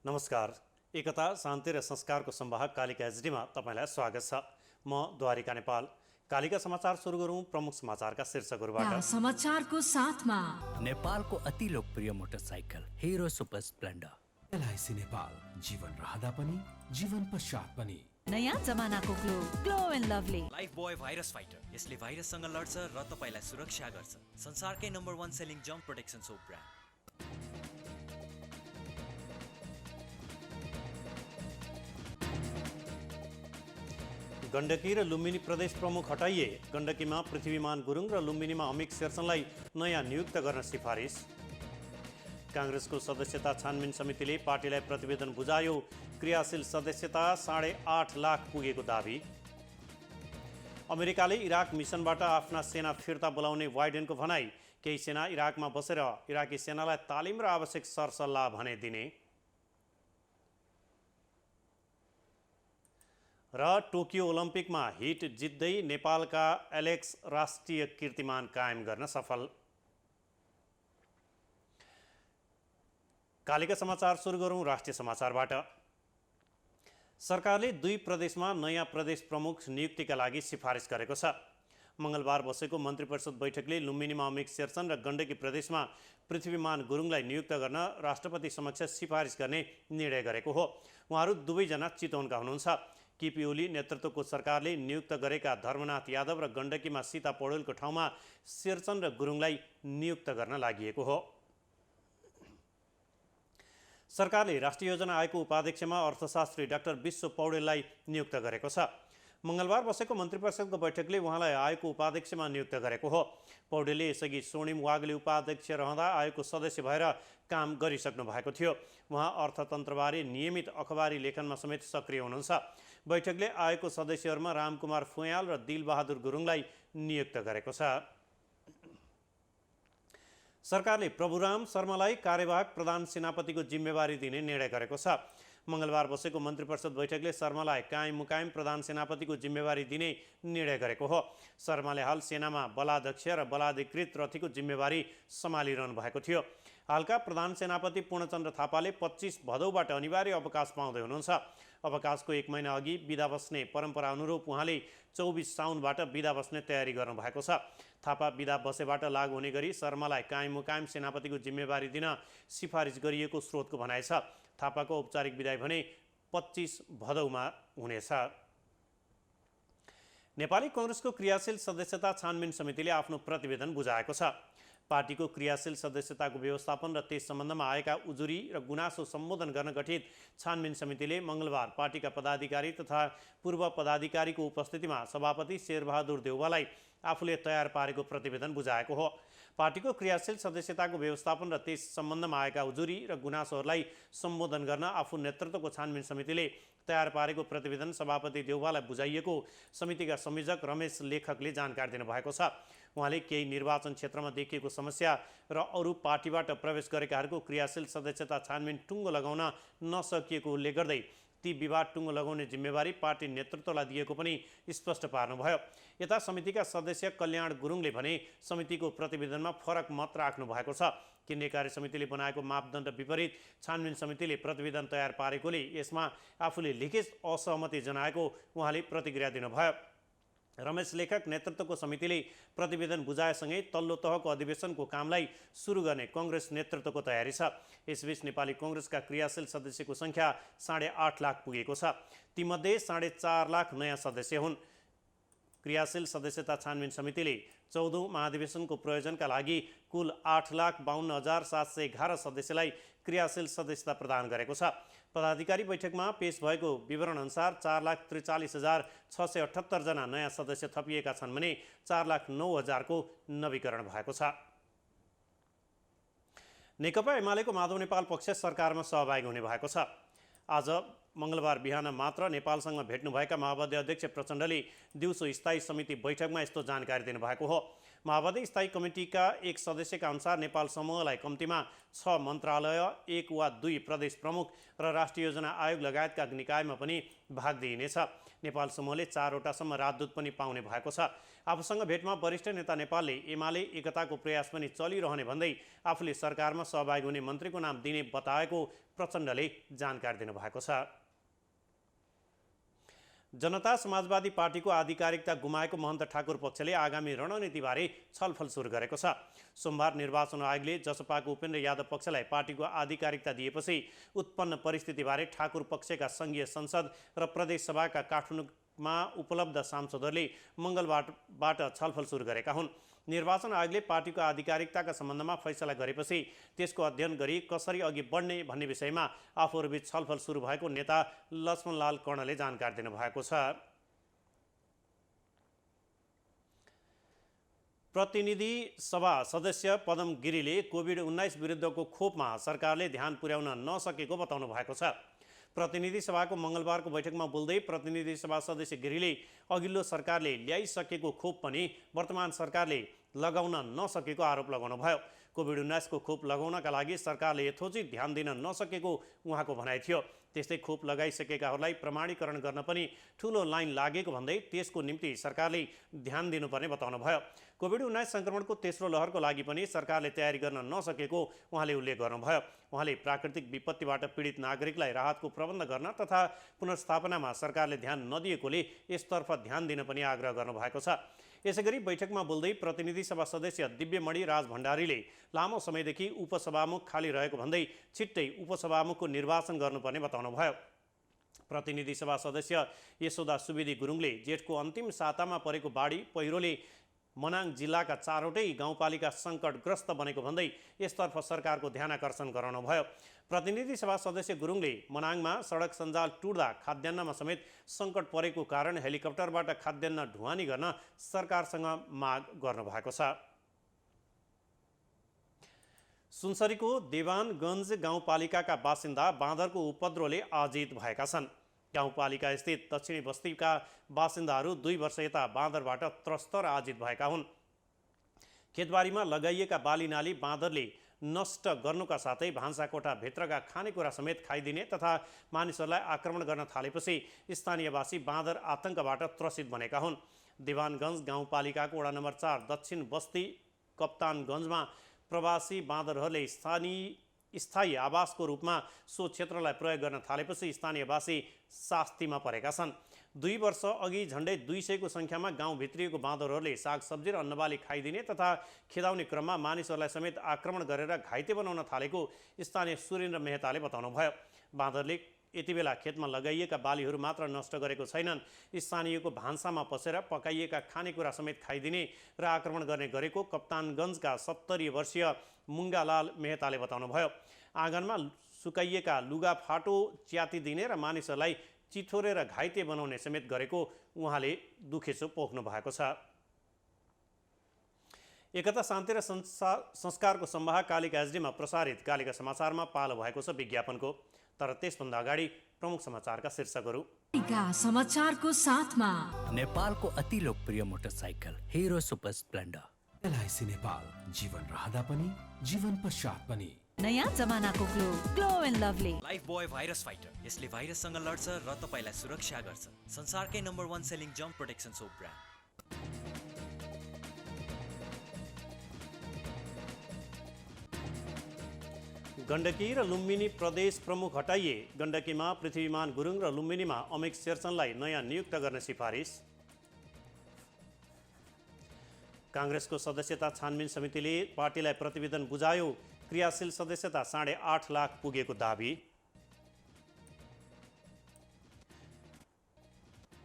नमस्कार। एकता शान्ति र संस्कारको संवाहक कालिका एचडीमा तपाईलाई स्वागत छ। म द्वारिका नेपाल। कालिका समाचार सुरु गरौँ प्रमुख समाचारका शीर्षकहरूबाट। समाचारको साथमा नेपालको अति लोकप्रिय motorcycle Hero Super Splendor. LIC Nepal, जीवन रहँदा पनि जीवन पश्चात पनि। नयाँ जमानाको Glow and Lovely Lifebuoy virus fighter. यसले भाइरससँग लड्छ र तपाईलाई सुरक्षा गर्छ। संसारकै नम्बर 1 सेलिङ जम्प प्रोटेक्सन सोप ब्रान्ड। गण्डकी र लुम्बिनी प्रदेश प्रमुख हटाइए। गण्डकीमा पृथ्वीमान गुरुङ र लुम्बिनीमा अमिक शेरचनलाई नयाँ नियुक्त गर्न सिफारिस। काङ्ग्रेसको सदस्यता छानबिन समितिले पार्टीलाई प्रतिवेदन बुझायो। क्रियाशील सदस्यता 8.5 लाख पुगेको दाबी। अमेरिकाले इराक मिसनबाट आफ्ना सेना फिर्ता बोलाउने बाइडेनको भनाई। केही सेना इराकमा बसेर इराकी सेनालाई तालिम र आवश्यक सरसल्लाह भने दिने। र टोकियो ओलम्पिकमा हिट जित्दै नेपालका एलेक्स राष्ट्रिय कीर्तिमान कायम गर्न सफल। कालिका समाचार सुरु गरौँ राष्ट्रिय समाचारबाट। सरकारले 2 प्रदेशमा नयाँ प्रदेश प्रमुख नियुक्तिका लागि सिफारिस गरेको छ। मंगलबार बसेको मन्त्री परिषद बैठकले लुम्बिनीमा अमिक शेरचन र गण्डकी प्रदेशमा पृथ्वीमान गुरुङलाई नियुक्त गर्न राष्ट्रपति समक्ष सिफारिस गर्ने निर्णय गरेको हो। उहाँहरू दुवैजना चितवनका हुनुहुन्छ। केपी ओली नेतृत्वको सरकारले नियुक्त गरेका धर्मनाथ यादव र गण्डकीमा सीता पौडेलको ठाउँमा शेरचन र गुरुङलाई नियुक्त गर्न लागि हो। सरकारले राष्ट्रिय योजना आयोगको उपाध्यक्षमा अर्थशास्त्री डाक्टर विश्व पौडेललाई नियुक्त गरेको छ। मंगलबार बसेको मन्त्री परिषदको बैठकले उहाँलाई आयोगको उपाध्यक्षमा नियुक्त गरेको हो। पौडेलले यसअघि स्वर्णिम वागले उपाध्यक्ष रहँदा आयोगको सदस्य भएर काम गरिसक्नु भएको थियो। उहाँ अर्थतन्त्रबारे नियमित अखबारी लेखनमा समेत सक्रिय हुनुहुन्छ। बैठकले आयोगको सदस्यहरूमा रामकुमार फुयाल र दिलबहादुर गुरुङलाई नियुक्त गरेको छ। सरकारले प्रभुराम शर्मालाई कार्यवाहक प्रधान सेनापतिको जिम्मेवारी दिने निर्णय गरेको छ। मंगलबार बसेको मन्त्री परिषद बैठकले शर्मालाई कायम मुकायम प्रधान सेनापतिको जिम्मेवारी दिने निर्णय गरेको हो। शर्माले हाल सेनामा बलाध्यक्ष र बलाधिकृत रथीको जिम्मेवारी सम्हालिरहनु भएको थियो। हालका प्रधान सेनापति पूर्णचन्द्र थापाले 25 भदौबाट अनिवार्य अवकाश पाउँदै हुनुहुन्छ। अवकाशको 1 महिना अघि बिदा बस्ने परम्परा अनुरूप उहाँले 24 साउनबाट बिदा बस्ने तयारी गर्नु भएको छ। थापा बिदा बसेबाट लागू हुने गरी शर्मालाई कायम मुकायम सेनापतिको जिम्मेवारी दिन सिफारिस गरिएको स्रोतको भनाइ छ। थापाको औपचारिक बिदाई भने 25 भदौमा हुनेछ। नेपाली कांग्रेसको क्रियाशील सदस्यता छानबिन समितिले आफ्नो प्रतिवेदन बुझाएको छ। पार्टीको क्रियाशील सदस्यताको व्यवस्थापन र त्यस सम्बन्धमा आएका उजुरी र गुनासो सम्बोधन गर्न गठित छानबिन समितिले मंगलबार पार्टीका पदाधिकारी तथा पूर्व पदाधिकारीको उपस्थितिमा सभापति शेरबहादुर देउवालाई आफूले तयार पारेको प्रतिवेदन बुझाएको हो। पार्टीको क्रियाशील सदस्यताको व्यवस्थापन र त्यस सम्बन्धमा आएका उजुरी र गुनासोहरूलाई सम्बोधन गर्न आफू नेतृत्वको छानबिन समितिले तयार पारेको प्रतिवेदन सभापति देउवालाई बुझाइएको समितिका संयोजक रमेश लेखकले जानकारी दिनुभएको छ। उहाँले केही निर्वाचन क्षेत्रमा देखिएको समस्या र अरू पार्टीबाट प्रवेश गरेकाहरूको क्रियाशील सदस्यता छानबिन टुङ्गो लगाउन नसकिएको उल्लेख गर्दै ती विवाद टुङ्गो लगाउने जिम्मेवारी पार्टी नेतृत्वलाई दिएको पनि स्पष्ट पार्नुभयो। यता समितिका सदस्य कल्याण गुरुङले भने समितिको प्रतिवेदनमा फरक मत राख्नु भएको छ। केन्द्रीय कार्य समितिले बनाएको मापदण्ड विपरीत छानबिन समितिले प्रतिवेदन तयार पारेकोले यसमा आफूले लिखित असहमति जनाएको उहाँले प्रतिक्रिया दिनुभयो। रमेश लेखक नेतृत्वको समितिले प्रतिवेदन बुझाएसँगै तल्लो तहको अधिवेशनको कामलाई सुरु गर्ने कांग्रेस नेतृत्वको तयारी छ। यसबीच नेपाली कांग्रेसका क्रियाशील सदस्यको संख्या 8.5 लाख पुगेको छ। तीमध्ये 4.5 लाख नयाँ सदस्य हुन्। क्रियाशील सदस्यता छानबिन समितिले 14औं महाधिवेशनको प्रयोजनका लागि कुल 8,52,711 सदस्यलाई क्रियाशील सदस्यता प्रदान गरेको छ। पदाधिकारी बैठकमा पेश भएको विवरण अनुसार 4,43,678 जना नयाँ सदस्य थपिएका छन् भने 4,09,000 को नवीकरण भएको छ। नेकपा एमालेको माधव नेपाल पक्ष सरकारमा सहभागी हुने भएको छ। आज मंगलबार बिहान मात्र नेपालसँग भेट्नुभएका माओवादी अध्यक्ष प्रचण्डले दिउँसो स्थायी समिति बैठकमा यस्तो जानकारी दिनुभएको हो। माओवादी स्थायी कमिटीका एक सदस्यका अनुसार नेपाल समूहलाई कम्तीमा 6 मन्त्रालय, 1 वा 2 प्रदेश प्रमुख र राष्ट्रिय योजना आयोग लगायतका निकायमा पनि भाग दिइनेछ। नेपाल समूहले 4 वटासम्म राजदूत पनि पाउने भएको छ। आफूसँग भेटमा वरिष्ठ नेता नेपालले एमाले एकताको प्रयास पनि चलिरहने भन्दै आफूले सरकारमा सहभागी हुने मन्त्रीको नाम दिने बताएको प्रचण्डले जानकारी दिनुभएको छ। जनता समाजवादी पार्टीको आधिकारिकता गुमाएको महन्त ठाकुर पक्षले आगामी रणनीतिबारे छलफल सुरु गरेको छ। सोमबार निर्वाचन आयोगले जसपाको उपेन्द्र यादव पक्षलाई पार्टीको आधिकारिकता दिएपछि उत्पन्न परिस्थितिबारे ठाकुर पक्षका सङ्घीय संसद र प्रदेश सभाका काठमाडौँमा उपलब्ध सांसदहरूले मङ्गलबारबाट छलफल सुरु गरेका हुन्। निर्वाचन आयोगले पार्टीको आधिकारिकताका सम्बन्धमा फैसला गरेपछि त्यसको अध्ययन गरी कसरी अघि बढ्ने भन्ने विषयमा आफूहरूबीच छलफल सुरु भएको नेता लक्ष्मणलाल कर्णले जानकारी दिनुभएको छ। प्रतिनिधि सभा सदस्य पदम गिरीले कोभिड-19 विरुद्धको खोपमा सरकारले ध्यान पुर्याउन नसकेको बताउनु भएको छ। प्रतिनिधि सभाको मङ्गलबारको बैठकमा बोल्दै प्रतिनिधि सभा सदस्य गिरीले अघिल्लो सरकारले ल्याइसकेको खोप पनि वर्तमान सरकारले लगाउन नसकेको आरोप लगाउनुभयो। कोभिड-19 को खोप लगाउनका लागि सरकारले यथोचित ध्यान दिन नसकेको उहाँको भनाइ थियो। त्यस्तै खोप लगाइसकेकाहरूलाई प्रमाणीकरण गर्न पनि ठूलो लाइन लागेको भन्दै त्यसको निम्ति सरकारले ध्यान दिनुपर्ने बताउनुभयो। कोभिड-19 संक्रमणको तेस्रो लहरको लागि पनि सरकारले तयारी गर्न नसकेको उहाँले उल्लेख गर्नुभयो। उहाँले प्राकृतिक विपत्तिबाट पीडित नागरिकलाई राहतको प्रबन्ध गर्न तथा पुनर्स्थापनामा सरकारले ध्यान नदिएकोले यसतर्फ ध्यान दिन पनि आग्रह गर्नुभएको छ। यसैगरी बैठकमा बोल्दै प्रतिनिधि सभा सदस्य दिव्यमणि राज भण्डारीले लामो समयदेखि उपसभामुख खाली रहेको भन्दै छिट्टै उपसभामुखको निर्वाचन गर्नुपर्ने बताउनुभयो। प्रतिनिधि सभा सदस्य यशोदा सुवेदी गुरुङले जेठको अन्तिम सातामा परेको बाढी पहिरोले मनाङ जिल्लाका 4वटै गाउँपालिका सङ्कटग्रस्त बनेको भन्दै यसतर्फ सरकारको ध्यानाकर्षण गराउनुभयो। प्रतिनिधि सभा सदस्य गुरुङले मनाङमा सडक सञ्जाल टुट्दा खाद्यान्नमा समेत सङ्कट परेको कारण हेलिकप्टरबाट खाद्यान्न ढुवानी गर्न सरकारसँग माग गर्नुभएको छ। सुनसरीको देवानगञ्ज गाउँपालिकाका बासिन्दा बाँदरको उपद्रोले आजित भएका छन्। गाउँपालिका स्थित दक्षिणी बस्तीका बासिन्दाहरू 2 वर्ष यता बाँदरबाट त्रस्त र आजित भएका हुन्। खेतबारीमा लगाइएका बाली नाली बाँदरले नष्ट गर्नुका साथै भान्साकोठा भित्रका खानेकुरा समेत खाइदिने तथा मानिसहरूलाई आक्रमण गर्न थालेपछि स्थानीयवासी बाँदर आतङ्कबाट त्रसित बनेका हुन्। देवानगञ्ज गाउँपालिकाको वडा नम्बर 4 दक्षिण बस्ती कप्तानगञ्जमा प्रवासी बाँदरहरूले स्थायी आवासको रूपमा सो क्षेत्रलाई प्रयोग गर्न थालेपछि स्थानीयवासी शास्तिमा परेका छन्। 2 वर्ष अघि झण्डै 200 को सङ्ख्यामा गाउँ भित्रिएको बाँदरहरूले सागसब्जी र अन्नबाली खाइदिने तथा खेदाउने क्रममा मानिसहरूलाई समेत आक्रमण गरेर घाइते बनाउन थालेको स्थानीय सुरेन्द्र मेहताले बताउनुभयो। बाँदरले यति बेला खेतमा लगाइएका बालीहरू मात्र नष्ट गरेको छैनन्, स्थानीयको भान्सामा पसेर पकाइएका खानेकुरा समेत खाइदिने र आक्रमण गर्ने गरेको कप्तानगञ्जका 70 वर्षीय मुङ्गालाल मेहताले बताउनुभयो। आँगनमा सुकाइएका लुगा फाटो च्यातिदिने र मानिसहरूलाई चिथोरेर घाइते बनाउने समेत गरेको उहाँले दुखेसो पोख्नु भएको छ। एकता शान्ति र संस्कारको संवाहक कालिका एसडीमा प्रसारित कालिका समाचारमा पालो भएको छ विज्ञापनको। तर त्यसभन्दा अगाडि प्रमुख समाचारका शीर्षकहरू। समाचारको साथमा नेपालको अति लोकप्रिय motorcycle Hero Super Splendor. LIC Nepal, जीवन रहँदा पनि जीवन पश्चात पनि। नयाँ जमानाको Glow and Lovely Lifebuoy virus fighter, यसले भाइरससँग लड्छ र तपाईलाई सुरक्षा गर्छ। संसारकै नम्बर 1 सेलिङ जम्प प्रोटेक्सन सोप ब्रान्ड। गण्डकी र लुम्बिनी प्रदेश प्रमुख हटाइए। गण्डकीमा पृथ्वीमान गुरुङ र लुम्बिनीमा अमिक शेरचनलाई नयाँ नियुक्त गर्ने सिफारिस। काङ्ग्रेसको सदस्यता छानबिन समितिले पार्टीलाई प्रतिवेदन बुझायो। क्रियाशील सदस्यता 8.5 लाख पुगेको दाबी।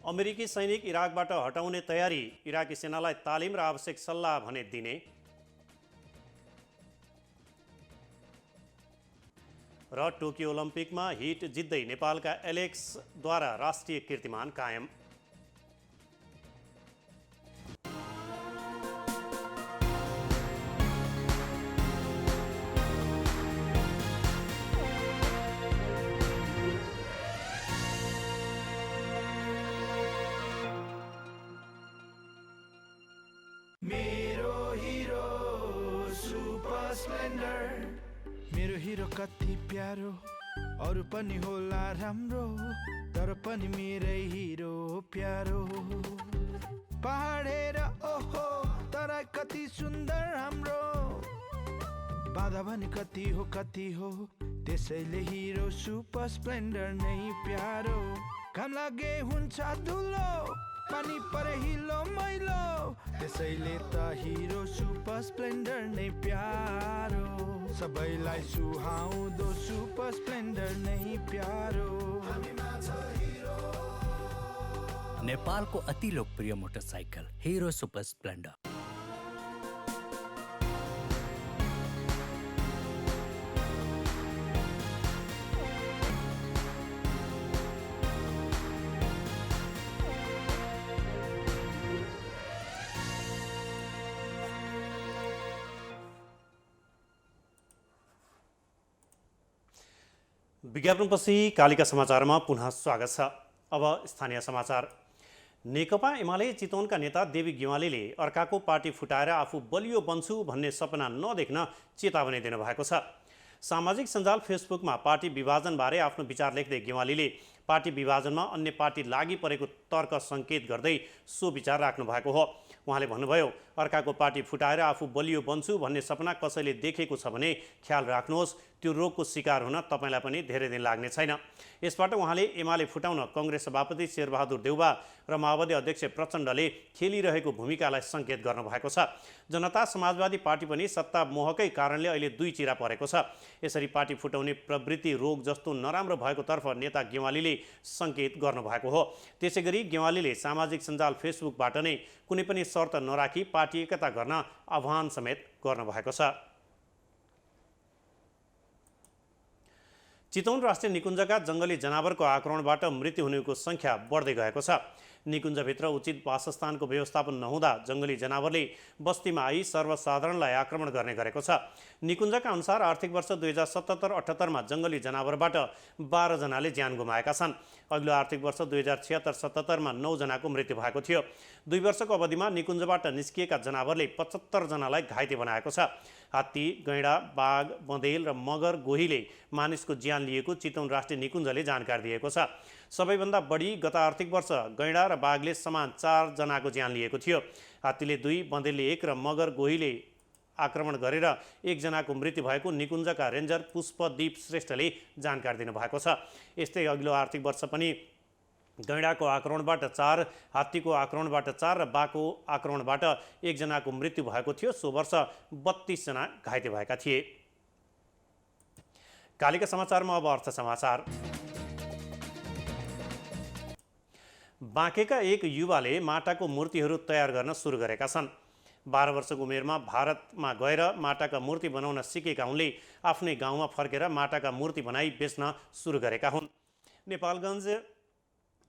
अमेरिकी सैनिक इराकबाट हटाउने तयारी। इराकी सेनालाई तालिम र आवश्यक सल्लाह भने दिने। र टोकियो ओलम्पिकमा हिट जित्दै नेपालका एलेक्सद्वारा राष्ट्रिय कीर्तिमान कायम। हिरो कति प्यारो अरू पनि होला राम्रो तर पनि मेरै हिरो प्यारो पहाड हेर ओहो तर कति सुन्दर हाम्रो बाधा भने कति हो त्यसैले हिरो सुपर स्प्लेन्डर नै प्यारो घाम लागे हुन्छ धुलो पानी परे हिलो मैलो त्यसैले त हिरो सुपर स्प्लेन्डर नै प्यारो सबैलाई सुहाउँदो सुपर स्प्लेन्डर नै प्यारो नेपालको अति लोकप्रिय मोटरसाइकल हिरो सुपर स्प्लेन्डर। विज्ञापनपछि कालिका समाचारमा पुनः स्वागत छ। अब स्थानीय समाचार। नेकपा एमाले चितवनका नेता देवी गेवालीले अर्काको पार्टी फुटाएर आफू बलियो बन्छु भन्ने सपना नदेख्न चेतावनी दिनुभएको छ। सामाजिक सञ्जाल फेसबुकमा पार्टी विभाजनबारे आफ्नो विचार लेख्दै गेवालीले पार्टी विभाजनमा अन्य पार्टी लागि परेको तर्क सङ्केत गर्दै सो विचार राख्नु भएको हो। उहाँले भन्नुभयो, अर्काको पार्टी फुटाएर आफू बलियो बन्छु भन्ने सपना कसैले देखेको छ भने ख्याल राख्नुहोस्, त्यो रोगको शिकार हुन तपाईँलाई पनि धेरै दिन लाग्ने छैन। यसबाट उहाँले एमाले फुटाउन कङ्ग्रेस सभापति शेरबहादुर देउवा र माओवादी अध्यक्ष प्रचण्डले खेलिरहेको भूमिकालाई सङ्केत गर्नुभएको छ। जनता समाजवादी पार्टी पनि सत्ता मोहकै कारणले अहिले दुई चिरा परेको छ। यसरी पार्टी फुटाउने प्रवृत्ति रोग जस्तो नराम्रो भएको तर्फ नेता गेवालीले सङ्केत गर्नुभएको हो। त्यसैगरी गेवालीले सामाजिक सञ्जाल फेसबुकबाट नै कुनै पनि शर्त नराखी पार्टी एकता गर्न आह्वान समेत गर्नुभएको छ। चितवन राष्ट्रिय निकुञ्जका जङ्गली जनावरको आक्रमणबाट मृत्यु हुनेको सङ्ख्या बढ्दै गएको छ। निकुञ्जभित्र उचित वासस्थानको व्यवस्थापन नहुँदा जङ्गली जनावरले बस्तीमा आई सर्वसाधारणलाई आक्रमण गर्ने गरेको छ। निकुञ्जका अनुसार आर्थिक वर्ष 2077-78मा जङ्गली जनावरबाट 12 जनाले ज्यान गुमाएका छन्। अघिल्लो आर्थिक वर्ष 2076-77मा 9 जनाको मृत्यु भएको थियो। 2 वर्षको अवधिमा निकुञ्जबाट निस्किएका जनावरले 75 जनालाई घाइते बनाएको छ। हात्ती, गैँडा, बाघ, बँदेल र मगर, गोहीले मानिसको ज्यान लिएको चितवन राष्ट्रिय निकुञ्जले जानकारी दिएको छ। सबैभन्दा बढी गत आर्थिक वर्ष गैँडा र बाघले समान 4 जनाको ज्यान लिएको थियो। हात्तीले 2, बँदेलले 1 र मगर गोहीले आक्रमण गरेर 1 जनाको मृत्यु भएको निकुञ्जका रेन्जर पुष्पदीप श्रेष्ठले जानकारी दिनुभएको छ। यस्तै अघिल्लो आर्थिक वर्ष पनि गैँडाको आक्रमणबाट 4, हात्तीको आक्रमणबाट 4 र बाघको आक्रमणबाट 1 जनाको मृत्यु भएको थियो। सो वर्ष 32 जना घाइते भएका थिए। कालिका समाचारमा अब अर्थ समाचार। बाँकेका एक युवाले माटाको मूर्तिहरू तयार गर्न सुरु गरेका छन्। 12 वर्षको उमेरमा भारतमा गएर माटाका मूर्ति बनाउन सिकेका उनले आफ्नै गाउँमा फर्केर माटाका मूर्ति बनाई बेच्न सुरु गरेका हुन्। नेपालगञ्ज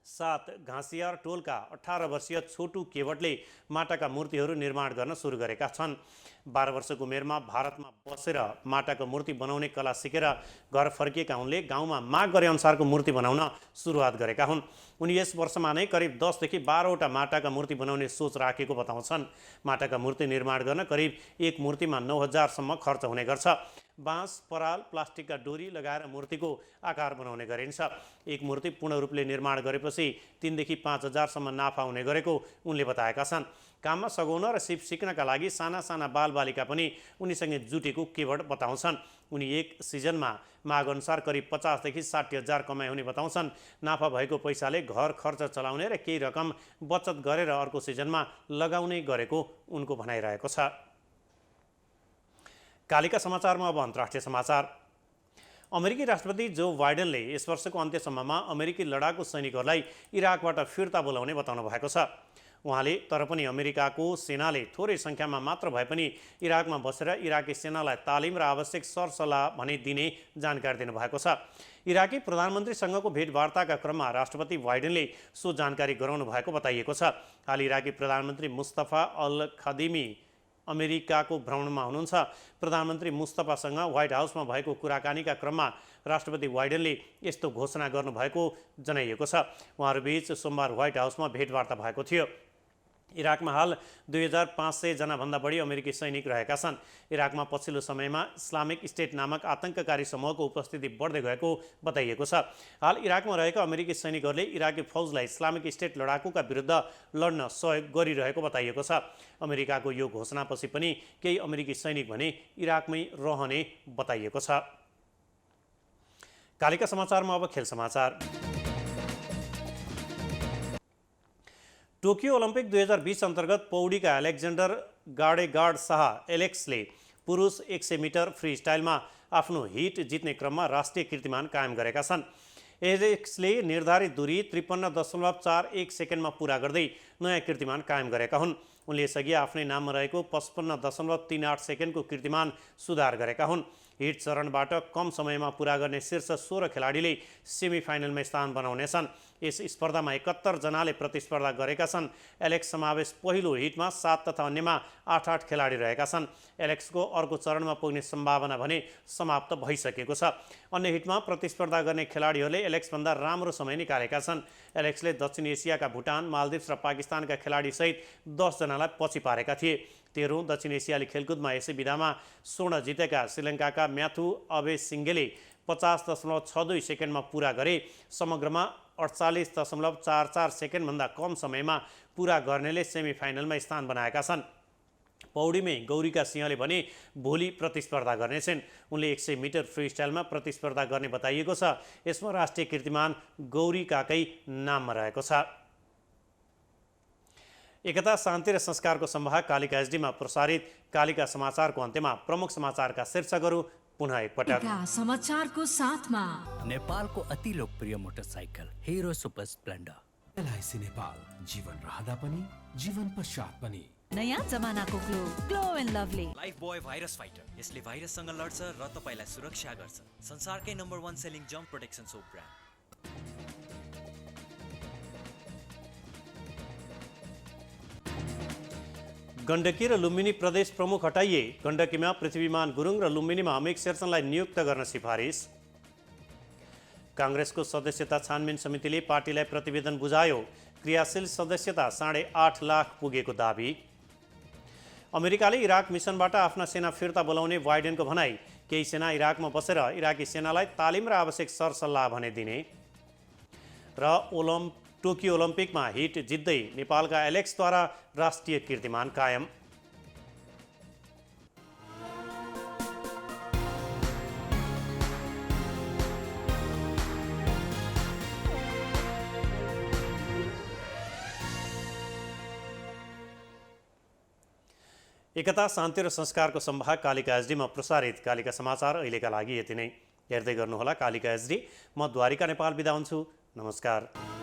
7 घाँसियार टोलका 18 वर्षीय छोटु केवटले माटाका मूर्तिहरू निर्माण गर्न सुरु गरेका छन्। 12 वर्षको उमेरमा भारतमा बसेर माटाको मूर्ति बनाउने कला सिकेर घर फर्किएका उनले गाउँमा माग गरे अनुसारको मूर्ति बनाउन सुरुवात गरेका हुन्। उनी यस वर्षमा नै करिब 10 देखि 12वटा माटाका मूर्ति बनाउने सोच राखेको बताउँछन्। माटाका मूर्ति निर्माण गर्न करिब एक मूर्तिमा 9000 सम्म खर्च हुने गर्छ। बाँस, पराल, प्लास्टिकका डोरी लगाएर मूर्तिको आकार बनाउने गरिन्छ। एक मूर्ति पूर्ण रूपले निर्माण गरेपछि 3 देखि 5000 सम्म नाफा हुने गरेको उनले बताएका छन्। काममा सघाउन र सिप सिक्नका लागि साना साना बालबालिका पनि उनीसँगै जुटेको केवट बताउँछन्। उनी एक सिजनमा माग अनुसार करिब 50 देखि 60 हजार कमाइ हुने बताउँछन्। नाफा भएको पैसाले घर खर्च चलाउने र केही रकम बचत गरेर अर्को सिजनमा लगाउने गरेको उनको भनाइरहेको छ। कालिका समाचारमा अब अन्तर्राष्ट्रिय समाचार। अमेरिकी राष्ट्रपति जो बाइडेनले यस वर्षको अन्त्यसम्ममा अमेरिकी लडाकु सैनिकहरूलाई इराकबाट फिर्ता बोलाउने बताउनु भएको छ। उहाँले तर पनि अमेरिकाको सेनाले थोरै सङ्ख्यामा मात्र भए पनि इराकमा बसेर इराकी सेनालाई तालिम र आवश्यक सरसल्लाह भने दिने जानकारी दिनुभएको छ। इराकी प्रधानमन्त्रीसँगको भेटवार्ताका क्रममा राष्ट्रपति बाइडेनले सो जानकारी गराउनु भएको बताइएको छ। हाल इराकी प्रधानमन्त्री मुस्तफा अल खादिमी अमेरिकाको भ्रमणमा हुनुहुन्छ। प्रधानमन्त्री मुस्तफासँग व्हाइट हाउसमा भएको कुराकानीका क्रममा राष्ट्रपति बाइडेनले यस्तो घोषणा गर्नुभएको जनाइएको छ। उहाँहरूबीच सोमबार व्हाइट हाउसमा भेटवार्ता भएको थियो। इराकमा हाल 2500 जनाभन्दा बढी अमेरिकी सैनिक रहेका छन्। इराकमा पछिल्लो समयमा इस्लामिक स्टेट नामक आतंककारी समूहको उपस्थिति बढ्दै गएको बताइएको छ। हाल इराकमा रहेका अमेरिकी सैनिकहरूले इराकी फौजलाई इस्लामिक स्टेट लडाकुका विरुद्ध लड्न सहयोग गरिरहेको बताइएको छ। अमेरिकाको यो घोषणापछि पनि केही अमेरिकी सैनिक भने इराकमै रहने बताइएको छ। कालिका समाचारमा अब खेल समाचार। टोकियो ओलम्पिक 2020 अन्तर्गत पौडीका एलेक्जेन्डर गाडेगार्ड शाह एलेक्सले पुरुष 100 मिटर फ्री स्टाइलमा आफ्नो हिट जित्ने क्रममा राष्ट्रिय कीर्तिमान कायम गरेका छन्। एलेक्सले निर्धारित दूरी 53.41 सेकेन्डमा पुरा गर्दै नयाँ कीर्तिमान कायम गरेका हुन्। उनले यसअघि आफ्नै नाममा रहेको 55.38 सेकेन्डको कीर्तिमान सुधार गरेका हुन्। हिट चरणबाट कम समयमा पुरा गर्ने शीर्ष 16 खेलाडीले सेमिफाइनलमा स्थान बनाउनेछन्। यस स्पर्धामा 71 जनाले प्रतिस्पर्धा गरेका छन्। एलेक्स समावेश पहिलो हिटमा 7 तथा अन्यमा 8-8 खेलाडी रहेका छन्। एलेक्सको अर्को चरणमा पुग्ने सम्भावना भने समाप्त भइसकेको छ। अन्य हिटमा प्रतिस्पर्धा गर्ने खेलाडीहरूले एलेक्सभन्दा राम्रो समय निकालेका छन्। एलेक्सले दक्षिण एसियाका भुटान, मालदिप्स र पाकिस्तानका खेलाडीसहित 10 जनालाई पछि पारेका थिए। 13औं दक्षिण एसियाली खेलकुदमा यसै विधामा स्वर्ण जितेका श्रीलङ्काका म्याथु अबेसिङ्गेले 50.62 सेकेन्डमा पुरा गरे। समग्रमा 48.44 सेकेन्डभन्दा कम समयमा पुरा गर्नेले सेमिफाइनलमा स्थान बनाएका छन्। पौडीमै गौरीका सिंहले भने भोलि प्रतिस्पर्धा गर्नेछन्। उनले 100 मिटर फ्री स्टाइलमा प्रतिस्पर्धा गर्ने बताइएको छ। यसमा राष्ट्रिय कीर्तिमान गौरीकाकै नाममा रहेको छ। एकता, शान्ति र संस्कारको संवाहक कालिका एचडीमा प्रसारित कालिका समाचारको अन्त्यमा प्रमुख समाचारका शीर्षकहरू पुनः एकपटक। समाचारको साथमा नेपालको अति लोकप्रिय motorcycle Hero Super Splendor. LIC Nepal, जीवन रहँदा पनि जीवन पश्चात पनि। नयाँ जमानाको Glow and Lovely Lifebuoy virus fighter, यसले भाइरससँग लड्छ र तपाईलाई सुरक्षा गर्छ। संसारकै नम्बर 1 सेलिङ जम्प प्रोटेक्सन सोप ब्रान्ड। गण्डकी र लुम्बिनी प्रदेश प्रमुख हटाइए। गण्डकीमा पृथ्वीमान गुरुङ र लुम्बिनीमा अमिक शेरचनलाई नियुक्त गर्न सिफारिस। काङ्ग्रेसको सदस्यता छानबिन समितिले पार्टीलाई प्रतिवेदन बुझायो। क्रियाशील सदस्यता 8.5 लाख पुगेको दाबी। अमेरिकाले इराक मिसनबाट आफ्ना सेना फिर्ता बोलाउने बाइडेनको भनाई। केही सेना इराकमा बसेर इराकी सेनालाई तालिम र आवश्यक सरसल्लाह भने दिने। र टोकियो ओलम्पिकमा हिट जित्दै नेपालका एलेक्सद्वारा राष्ट्रिय कीर्तिमान कायम। एकता, शान्ति र संस्कारको संवाहक कालिका एचडीमा प्रसारित कालिका समाचार अहिलेका लागि यति नै। हेर्दै गर्नुहोला कालिका एचडी। म द्वारिका नेपाल बिदा हुन्छु। नमस्कार।